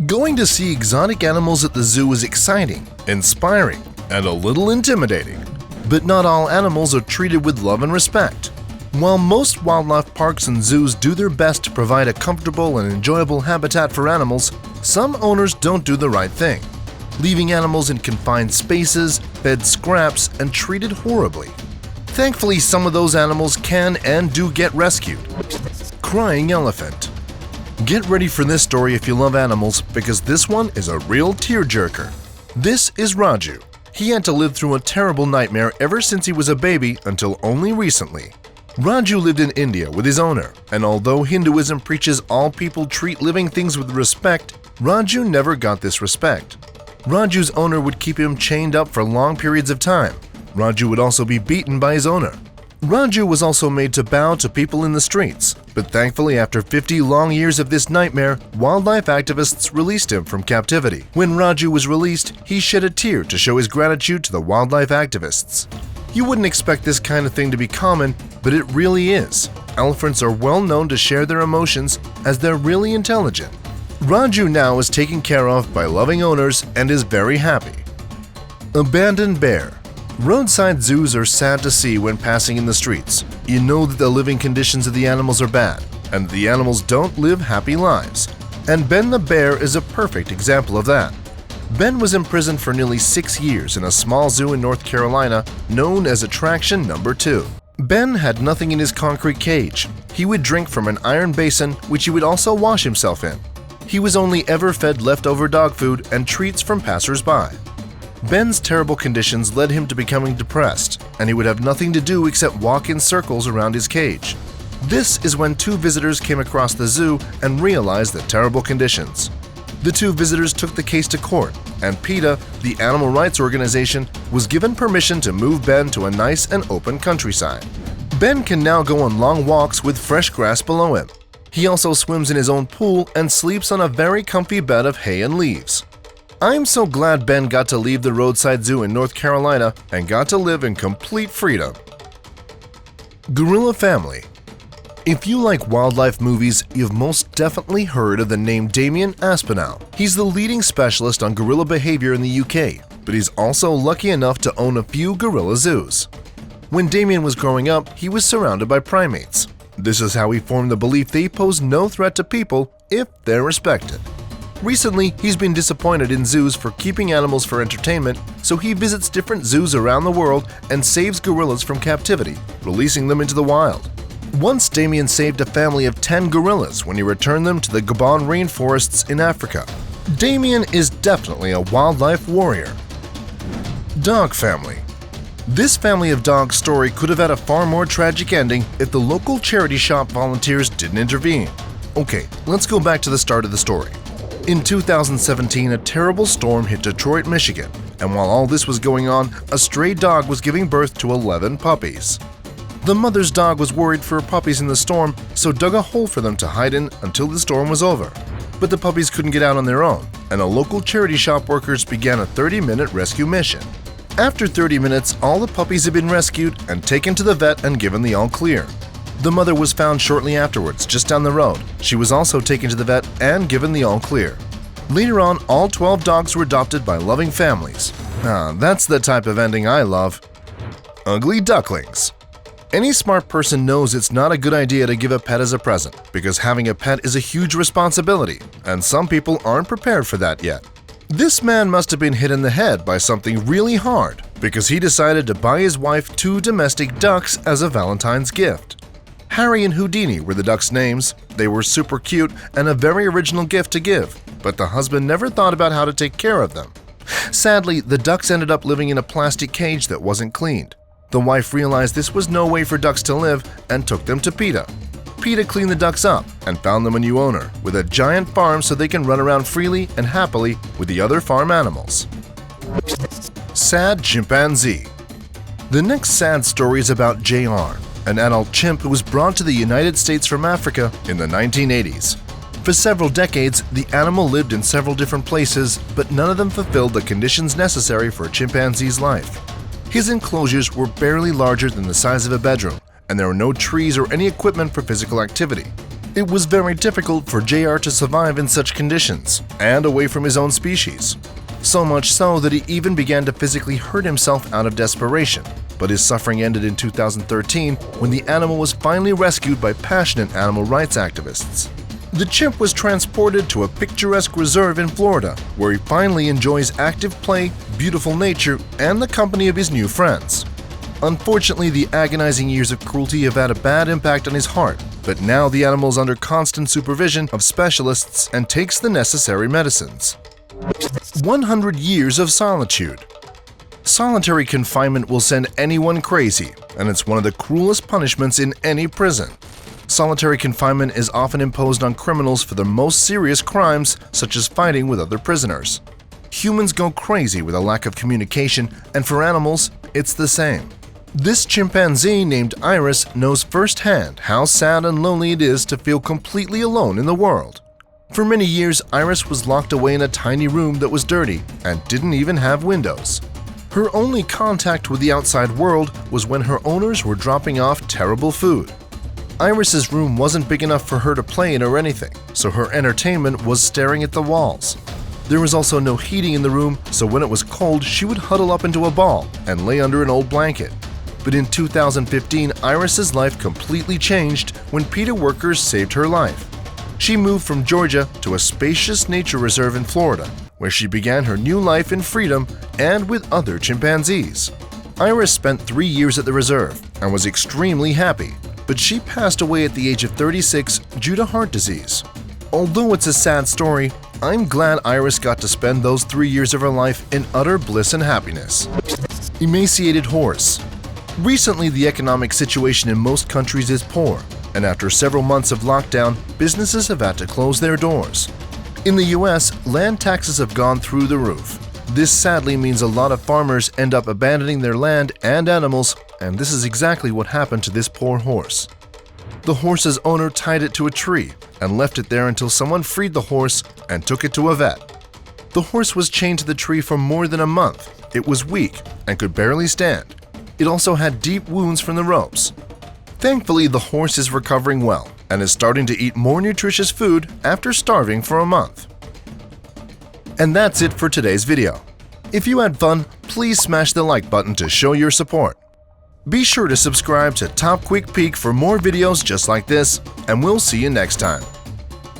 Going to see exotic animals at the zoo is exciting, inspiring, and a little intimidating. But not all animals are treated with love and respect. While most wildlife parks and zoos do their best to provide a comfortable and enjoyable habitat for animals, some owners don't do the right thing, leaving animals in confined spaces, fed scraps, and treated horribly. Thankfully, some of those animals can and do get rescued. Crying elephant. Get ready for this story if you love animals, because this one is a real tearjerker. This is Raju. He had to live through a terrible nightmare ever since he was a baby until only recently. Raju lived in India with his owner, and although Hinduism preaches all people treat living things with respect, Raju never got this respect. Raju's owner would keep him chained up for long periods of time. Raju would also be beaten by his owner. Raju was also made to bow to people in the streets, but thankfully after 50 long years of this nightmare, wildlife activists released him from captivity. When Raju was released, he shed a tear to show his gratitude to the wildlife activists. You wouldn't expect this kind of thing to be common, but it really is. Elephants are well known to share their emotions as they're really intelligent. Raju now is taken care of by loving owners and is very happy. Abandoned bear. Roadside zoos are sad to see when passing in the streets. You know that the living conditions of the animals are bad, and the animals don't live happy lives. And Ben the bear is a perfect example of that. Ben was imprisoned for nearly 6 years in a small zoo in North Carolina known as Attraction Number 2. Ben had nothing in his concrete cage. He would drink from an iron basin, which he would also wash himself in. He was only ever fed leftover dog food and treats from passers-by. Ben's terrible conditions led him to becoming depressed, and he would have nothing to do except walk in circles around his cage. This is when 2 visitors came across the zoo and realized the terrible conditions. The 2 visitors took the case to court, and PETA, the animal rights organization, was given permission to move Ben to a nice and open countryside. Ben can now go on long walks with fresh grass below him. He also swims in his own pool and sleeps on a very comfy bed of hay and leaves. I'm so glad Ben got to leave the roadside zoo in North Carolina and got to live in complete freedom. Gorilla family. If you like wildlife movies, you've most definitely heard of the name Damien Aspinall. He's the leading specialist on gorilla behavior in the UK, but he's also lucky enough to own a few gorilla zoos. When Damien was growing up, he was surrounded by primates. This is how he formed the belief they pose no threat to people if they're respected. Recently, he's been disappointed in zoos for keeping animals for entertainment, so he visits different zoos around the world and saves gorillas from captivity, releasing them into the wild. Once Damien saved a family of 10 gorillas when he returned them to the Gabon rainforests in Africa. Damien is definitely a wildlife warrior. Dog family. This family of dogs story could have had a far more tragic ending if the local charity shop volunteers didn't intervene. Okay, let's go back to the start of the story. In 2017, a terrible storm hit Detroit, Michigan, and while all this was going on, a stray dog was giving birth to 11 puppies. The mother's dog was worried for her puppies in the storm, so dug a hole for them to hide in until the storm was over. But the puppies couldn't get out on their own, and a local charity shop workers began a 30-minute rescue mission. After 30 minutes, all the puppies had been rescued and taken to the vet and given the all-clear. The mother was found shortly afterwards, just down the road. She was also taken to the vet and given the all-clear. Later on, all 12 dogs were adopted by loving families. That's the type of ending I love. Ugly ducklings. Any smart person knows it's not a good idea to give a pet as a present, because having a pet is a huge responsibility, and some people aren't prepared for that yet. This man must have been hit in the head by something really hard, because he decided to buy his wife 2 domestic ducks as a Valentine's gift. Harry and Houdini were the ducks' names. They were super cute and a very original gift to give, but the husband never thought about how to take care of them. Sadly, the ducks ended up living in a plastic cage that wasn't cleaned. The wife realized this was no way for ducks to live and took them to PETA. PETA cleaned the ducks up and found them a new owner with a giant farm so they can run around freely and happily with the other farm animals. Sad chimpanzee. The next sad story is about JR, an adult chimp who was brought to the United States from Africa in the 1980s. For several decades, the animal lived in several different places, but none of them fulfilled the conditions necessary for a chimpanzee's life. His enclosures were barely larger than the size of a bedroom, and there were no trees or any equipment for physical activity. It was very difficult for JR to survive in such conditions and away from his own species. So much so that he even began to physically hurt himself out of desperation. But his suffering ended in 2013 when the animal was finally rescued by passionate animal rights activists. The chimp was transported to a picturesque reserve in Florida, where he finally enjoys active play, beautiful nature, and the company of his new friends. Unfortunately, the agonizing years of cruelty have had a bad impact on his heart, but now the animal is under constant supervision of specialists and takes the necessary medicines. 100 years of solitude. Solitary confinement will send anyone crazy, and it's one of the cruelest punishments in any prison. Solitary confinement is often imposed on criminals for their most serious crimes, such as fighting with other prisoners. Humans go crazy with a lack of communication, and for animals, it's the same. This chimpanzee named Iris knows firsthand how sad and lonely it is to feel completely alone in the world. For many years, Iris was locked away in a tiny room that was dirty and didn't even have windows. Her only contact with the outside world was when her owners were dropping off terrible food. Iris's room wasn't big enough for her to play in or anything, so her entertainment was staring at the walls. There was also no heating in the room, so when it was cold, she would huddle up into a ball and lay under an old blanket. But in 2015, Iris's life completely changed when PETA workers saved her life. She moved from Georgia to a spacious nature reserve in Florida, where she began her new life in freedom and with other chimpanzees. Iris spent 3 years at the reserve and was extremely happy, but she passed away at the age of 36 due to heart disease. Although it's a sad story, I'm glad Iris got to spend those 3 years of her life in utter bliss and happiness. Emaciated horse. Recently, the economic situation in most countries is poor, and after several months of lockdown, businesses have had to close their doors. In the US, land taxes have gone through the roof. This sadly means a lot of farmers end up abandoning their land and animals, and this is exactly what happened to this poor horse. The horse's owner tied it to a tree and left it there until someone freed the horse and took it to a vet. The horse was chained to the tree for more than a month. It was weak and could barely stand. It also had deep wounds from the ropes. Thankfully, the horse is recovering well and is starting to eat more nutritious food after starving for a month. And that's it for today's video. If you had fun, please smash the like button to show your support. Be sure to subscribe to Top Quick Peek for more videos just like this, and we'll see you next time.